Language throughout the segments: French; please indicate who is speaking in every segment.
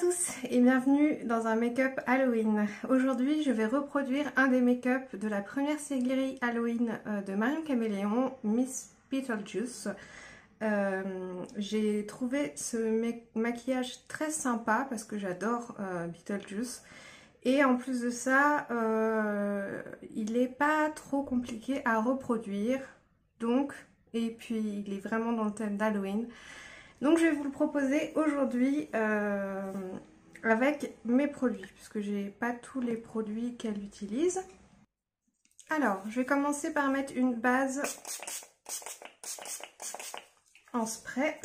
Speaker 1: tous et bienvenue dans un make-up Halloween. Aujourd'hui je vais reproduire un des make-up de la première série Halloween de Marion Caméléon, Miss Beetlejuice. J'ai trouvé ce maquillage très sympa parce que j'adore Beetlejuice. Et en plus de ça, il n'est pas trop compliqué à reproduire. Donc, et puis il est vraiment dans le thème d'Halloween. Donc je vais vous le proposer aujourd'hui avec mes produits, puisque j'ai pas tous les produits qu'elle utilise. Alors, je vais commencer par mettre une base en spray.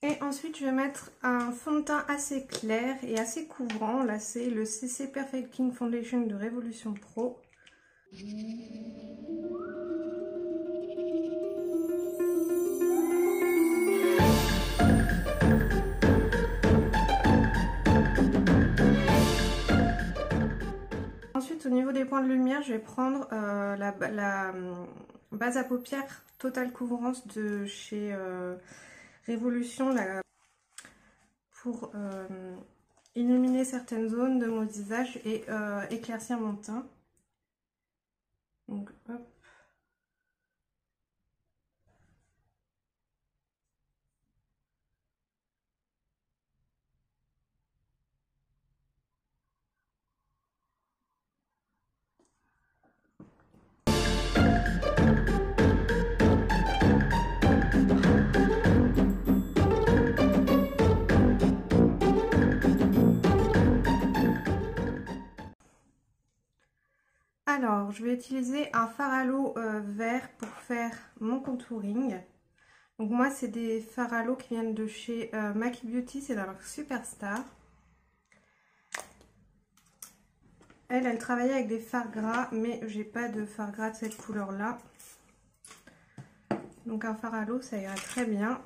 Speaker 1: Et ensuite, je vais mettre un fond de teint assez clair et assez couvrant. Là, c'est le CC Perfecting Foundation de Révolution Pro. Ensuite, au niveau des points de lumière, je vais prendre la base à paupières Total Couvrance de chez Révolution pour illuminer certaines zones de mon visage et éclaircir mon teint. Donc, hop. Alors, je vais utiliser un fard à l'eau vert pour faire mon contouring. Donc moi, c'est des fards à l'eau qui viennent de chez Maki Beauty, c'est la marque Superstar. Elle travaillait avec des fards gras, mais j'ai pas de fard gras de cette couleur-là. Donc un fard à l'eau, ça ira très bien.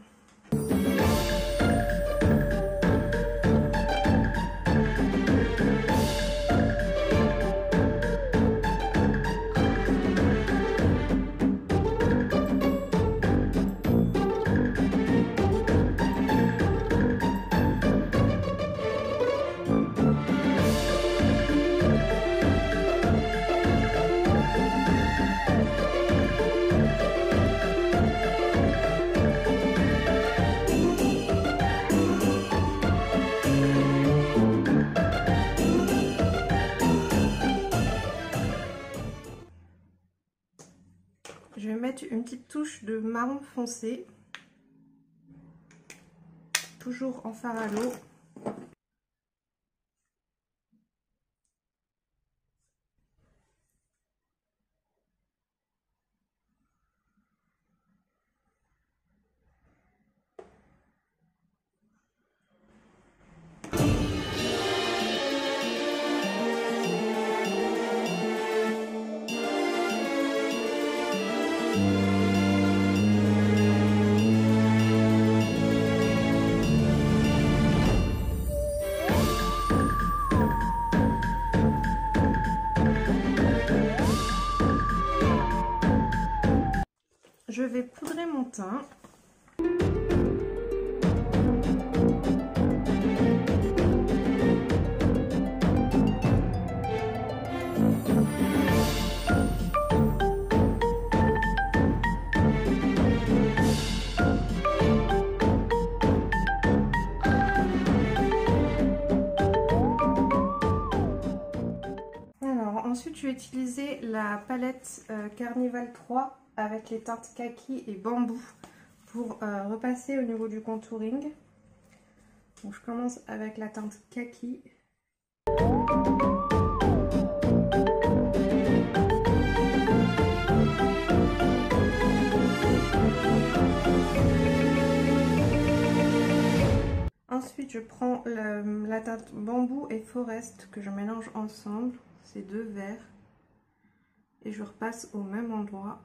Speaker 1: Je vais mettre une petite touche de marron foncé, toujours en fard à l'eau. Je vais poudrer mon teint. Alors, ensuite, je vais utiliser la palette Carnival 3 avec les teintes kaki et bambou pour repasser au niveau du contouring. Donc je commence avec la teinte kaki. Ensuite je prends la teinte bambou et forest que je mélange ensemble, ces deux verts, et je repasse au même endroit.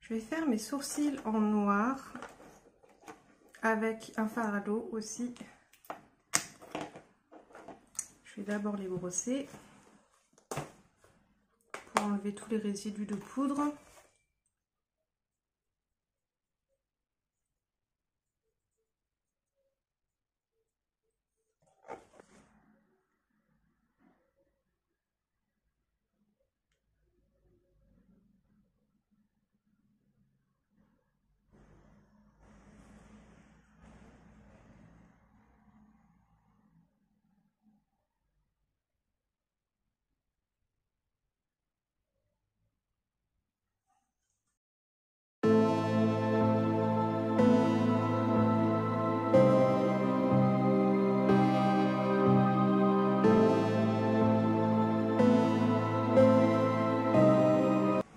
Speaker 1: Je vais faire mes sourcils en noir avec un fard à l'eau aussi. Je vais d'abord les brosser pour enlever tous les résidus de poudre.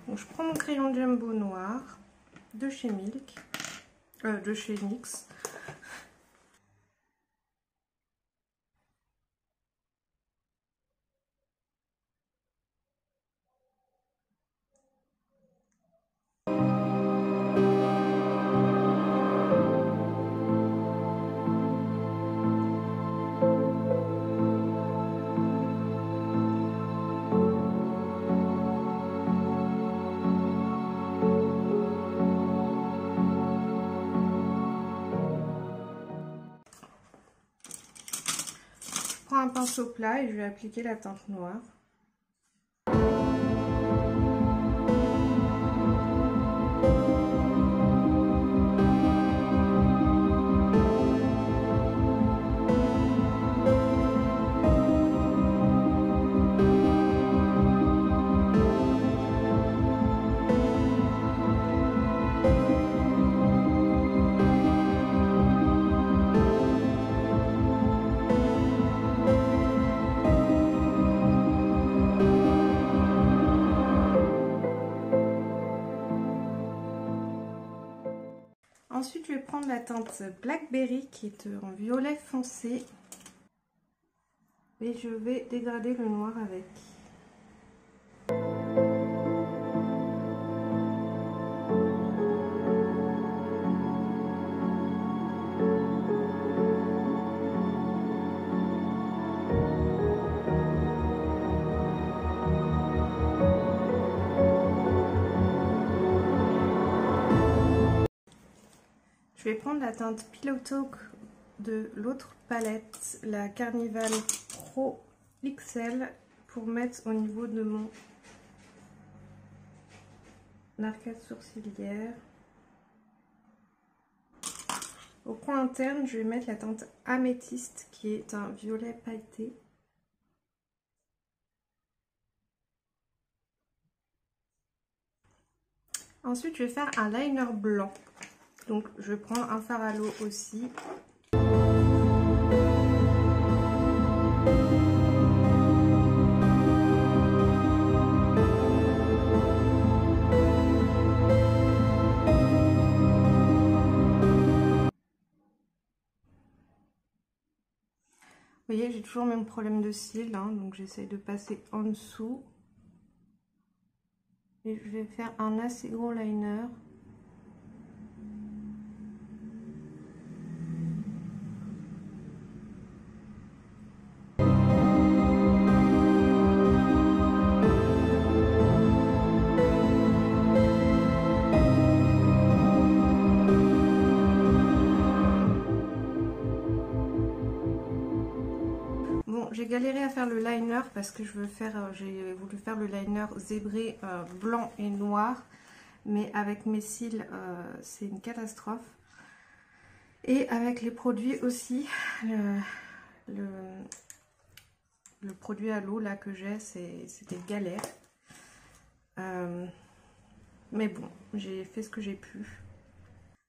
Speaker 1: Donc, je prends mon crayon Jumbo noir de chez Milk, de chez NYX. Un pinceau plat et je vais appliquer la teinte noire. Ensuite, je vais prendre la teinte Blackberry qui est en violet foncé et je vais dégrader le noir avec. Je vais prendre la teinte Pillow Talk de l'autre palette, la Carnival Pro XL, pour mettre au niveau de mon arcade sourcilière. Au coin interne, je vais mettre la teinte Améthyste qui est un violet pailleté. Ensuite, je vais faire un liner blanc. Donc, je prends un fard à l'eau aussi. Vous voyez, j'ai toujours le même problème de cils, hein, donc j'essaye de passer en dessous. Et je vais faire un assez gros liner. J'ai galéré à faire le liner parce que j'ai voulu faire le liner zébré blanc et noir, mais avec mes cils c'est une catastrophe. Et avec les produits aussi, le produit à l'eau là que j'ai, c'était galère. Mais bon, j'ai fait ce que j'ai pu.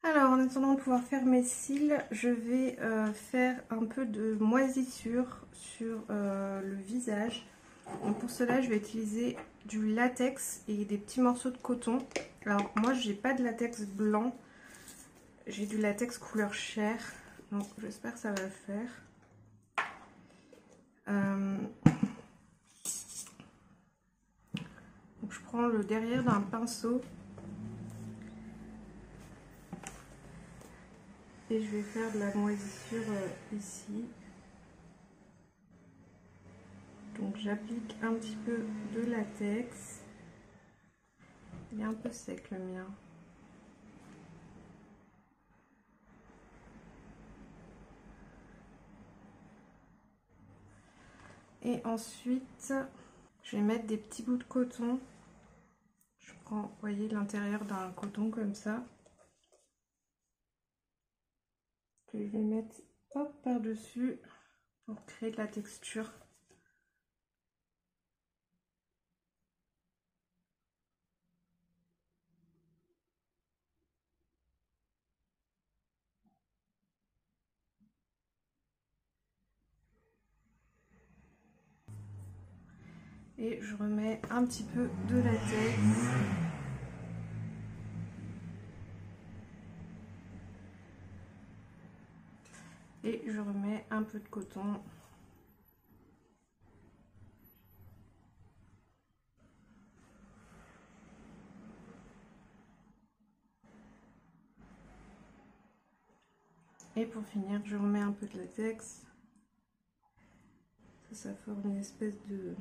Speaker 1: Alors, en attendant de pouvoir faire mes cils, je vais faire un peu de moisissure sur le visage. Donc pour cela, je vais utiliser du latex et des petits morceaux de coton. Alors, moi, j'ai pas de latex blanc. J'ai du latex couleur chair. Donc, j'espère que ça va le faire. Donc, je prends le derrière d'un pinceau. et je vais faire de la moisissure ici. Donc j'applique un petit peu de latex. Il est un peu sec le mien. Et ensuite, je vais mettre des petits bouts de coton. Je prends, vous voyez, l'intérieur d'un coton comme ça. Que je vais mettre hop par-dessus pour créer de la texture. Et je remets un petit peu de latex. Et je remets un peu de coton. Et pour finir, je remets un peu de latex. Ça forme une espèce de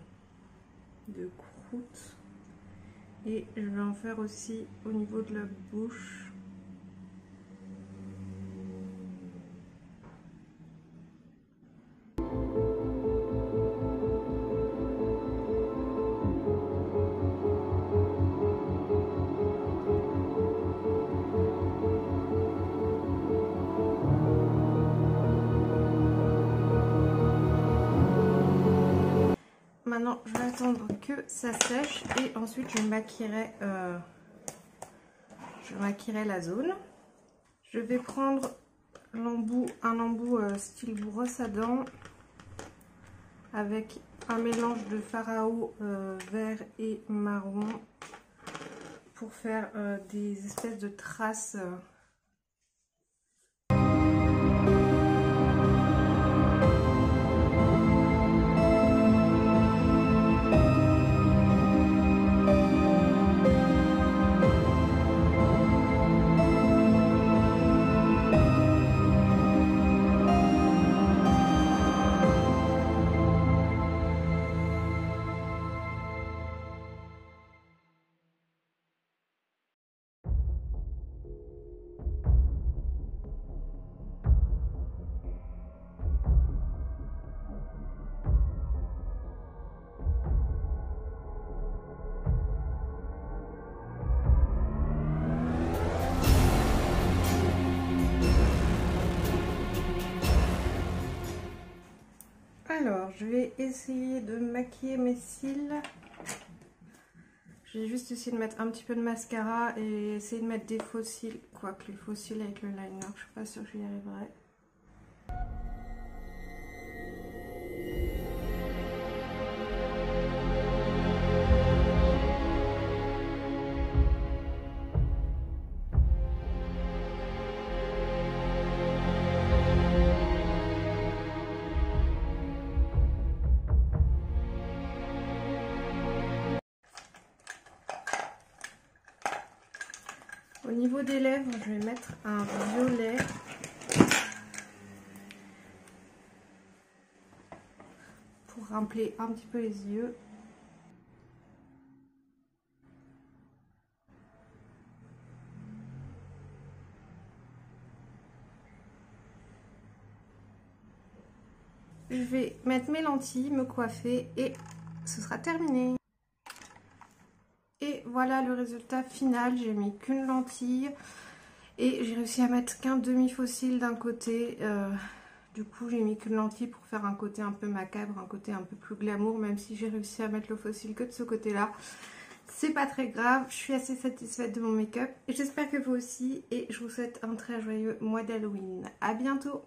Speaker 1: croûte. Et je vais en faire aussi au niveau de la bouche. Maintenant, je vais attendre que ça sèche et ensuite je maquillerai la zone. Je vais prendre un embout style brosse à dents avec un mélange de fard à eau vert et marron pour faire des espèces de traces. Alors, je vais essayer de maquiller mes cils. Je vais juste essayer de mettre un petit peu de mascara et essayer de mettre des faux cils. Quoique les faux cils avec le liner, je suis pas sûre que j'y arriverai. Au niveau des lèvres, je vais mettre un violet pour remplir un petit peu les yeux. Je vais mettre mes lentilles, me coiffer et ce sera terminé. Et voilà le résultat final. J'ai mis qu'une lentille et j'ai réussi à mettre qu'un demi faux cil d'un côté. Du coup j'ai mis qu'une lentille pour faire un côté un peu macabre, un côté un peu plus glamour, même si j'ai réussi à mettre le faux cil que de ce côté là. C'est pas très grave, je suis assez satisfaite de mon make-up. J'espère que vous aussi et je vous souhaite un très joyeux mois d'Halloween. À bientôt.